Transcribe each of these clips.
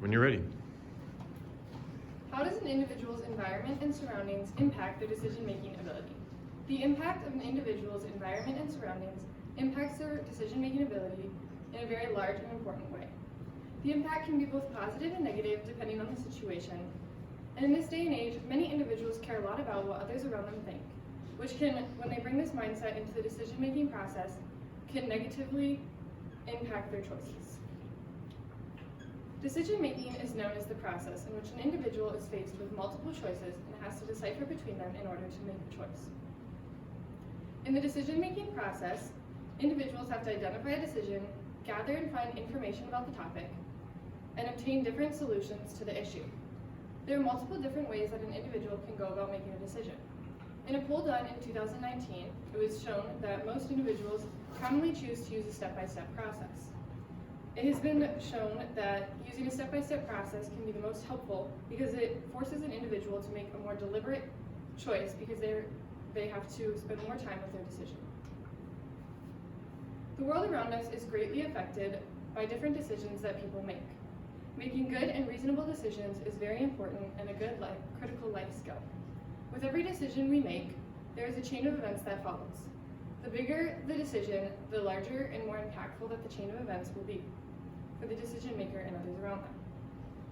When you're ready. How does an individual's environment and surroundings impact their decision-making ability? The impact of an individual's environment and surroundings impacts their decision-making ability in a very large and important way. The impact can be both positive and negative depending on the situation. And in this day and age, many individuals care a lot about what others around them think, which can, when they bring this mindset into the decision-making process, can negatively impact their choices. Decision-making is known as the process in which an individual is faced with multiple choices and has to decipher between them in order to make a choice. In the decision-making process, individuals have to identify a decision, gather and find information about the topic, and obtain different solutions to the issue. There are multiple different ways that an individual can go about making a decision. In a poll done in 2019, it was shown that most individuals commonly choose to use a step-by-step process. It has been shown that using a step-by-step process can be the most helpful because it forces an individual to make a more deliberate choice because they have to spend more time with their decision. The world around us is greatly affected by different decisions that people make. Making good and reasonable decisions is very important and a good critical life skill. With every decision we make, there is a chain of events that follows. The bigger the decision, the larger and more impactful that the chain of events will be for the decision maker and others around them.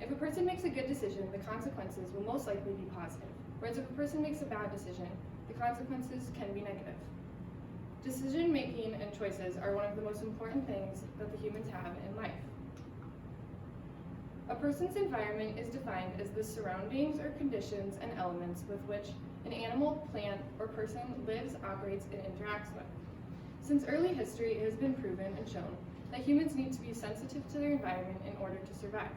If a person makes a good decision, the consequences will most likely be positive, whereas if a person makes a bad decision, the consequences can be negative. Decision making and choices are one of the most important things that the humans have in life. A person's environment is defined as the surroundings or conditions and elements with which an animal, plant, or person lives, operates, and interacts with. Since early history, it has been proven and shown that humans need to be sensitive to their environment in order to survive.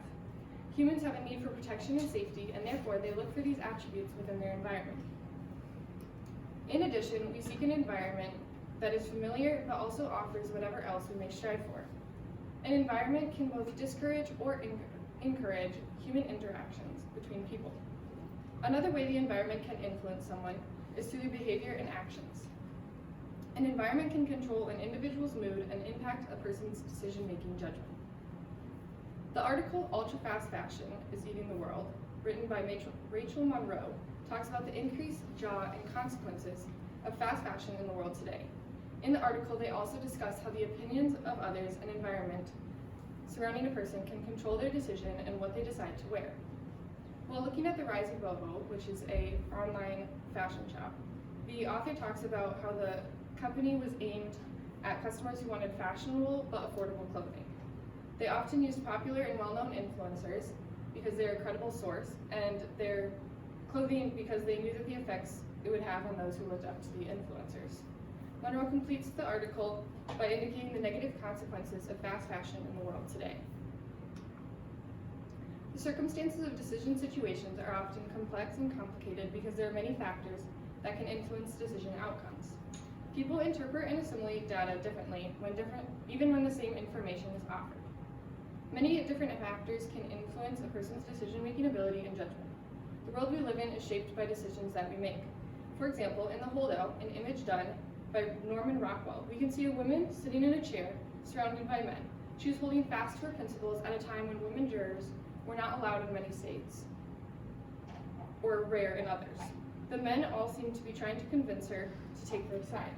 Humans have a need for protection and safety, and therefore they look for these attributes within their environment. In addition, we seek an environment that is familiar but also offers whatever else we may strive for. An environment can both discourage or encourage human interactions between people. Another way the environment can influence someone is through their behavior and actions. An environment can control an individual's mood and impact a person's decision-making judgment. The article Ultra-Fast Fashion is Eating the World, written by Rachel Monroe, talks about the increased jaw and consequences of fast fashion in the world today. In the article, they also discuss how the opinions of others and environment surrounding a person can control their decision and what they decide to wear. While looking at the rise of Boho, which is an online fashion shop, the author talks about how the company was aimed at customers who wanted fashionable but affordable clothing. They often used popular and well-known influencers because they're a credible source, and their clothing because they knew that the effects it would have on those who looked up to the influencers. Monroe completes the article by indicating the negative consequences of fast fashion in the world today. The circumstances of decision situations are often complex and complicated because there are many factors that can influence decision outcomes. People interpret and assimilate data differently even when the same information is offered. Many different factors can influence a person's decision-making ability and judgment. The world we live in is shaped by decisions that we make. For example, in The Holdout, an image done by Norman Rockwell, we can see a woman sitting in a chair surrounded by men. She was holding fast to her principles at a time when women jurors were not allowed in many states, or rare in others. The men all seemed to be trying to convince her to take their side.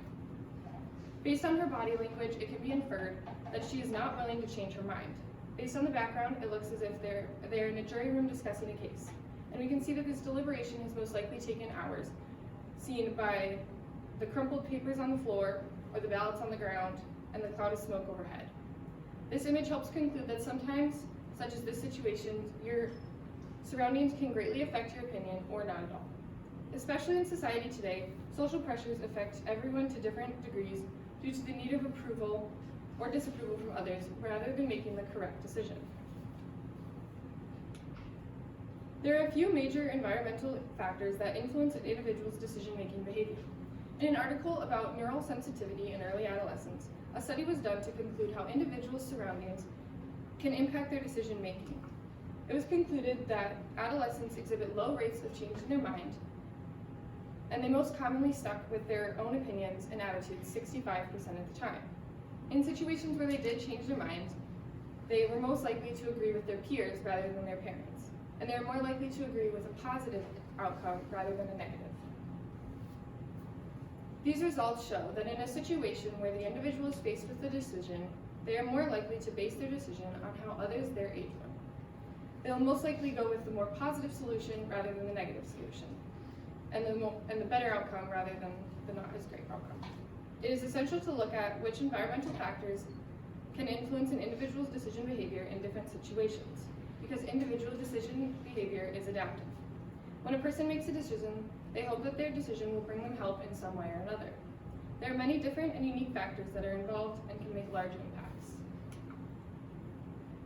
Based on her body language, it can be inferred that she is not willing to change her mind. Based on the background, it looks as if they're in a jury room discussing a case. And we can see that this deliberation has most likely taken hours, seen by the crumpled papers on the floor, or the ballots on the ground, and the cloud of smoke overhead. This image helps conclude that sometimes, such as this situation, your surroundings can greatly affect your opinion or not at all. Especially in society today, social pressures affect everyone to different degrees due to the need of approval or disapproval from others rather than making the correct decision. There are a few major environmental factors that influence an individual's decision-making behavior. In an article about neural sensitivity in early adolescence, a study was done to conclude how individuals' surroundings can impact their decision-making. It was concluded that adolescents exhibit low rates of change in their mind, and they most commonly stuck with their own opinions and attitudes 65% of the time. In situations where they did change their minds, they were most likely to agree with their peers rather than their parents, and they are more likely to agree with a positive outcome rather than a negative. These results show that in a situation where the individual is faced with a decision, they are more likely to base their decision on how others their age went. They will most likely go with the more positive solution rather than the negative solution, and the better outcome rather than the not as great outcome. It is essential to look at which environmental factors can influence an individual's decision behavior in different situations, because individual decision behavior is adaptive. When a person makes a decision, they hope that their decision will bring them help in some way or another. There are many different and unique factors that are involved and can make large impacts.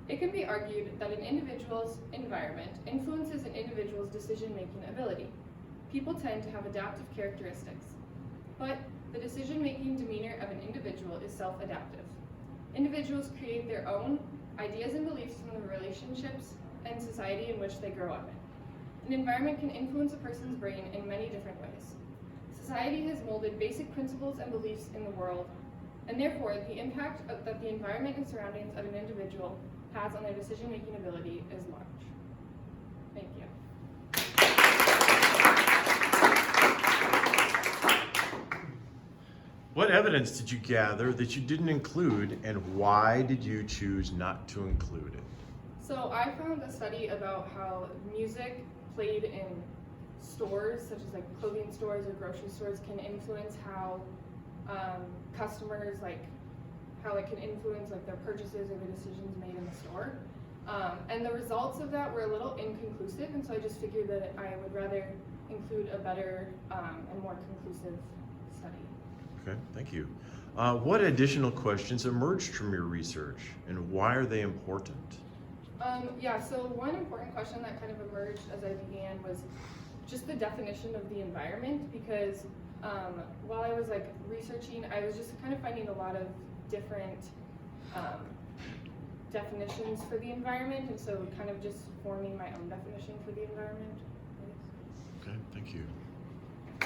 It can be argued that an individual's environment influences an individual's decision-making ability. People tend to have adaptive characteristics, but the decision-making demeanor of an individual is self-adaptive. Individuals create their own ideas and beliefs from the relationships and society in which they grow up in. An environment can influence a person's brain in many different ways. Society has molded basic principles and beliefs in the world, and therefore the impact that the environment and surroundings of an individual has on their decision-making ability is large. Thank you. What evidence did you gather that you didn't include, and why did you choose not to include it? So I found a study about how music played in stores, such as like clothing stores or grocery stores, can influence how customers, like how it can influence like their purchases or the decisions made in the store. And the results of that were a little inconclusive, and so I just figured that I would rather include a better and more conclusive study. Okay, thank you. What additional questions emerged from your research, and why are they important? Yeah, so one important question that kind of emerged as I began was just the definition of the environment, because while I was like researching, I was just kind of finding a lot of different definitions for the environment, and so kind of just forming my own definition for the environment. Okay, thank you.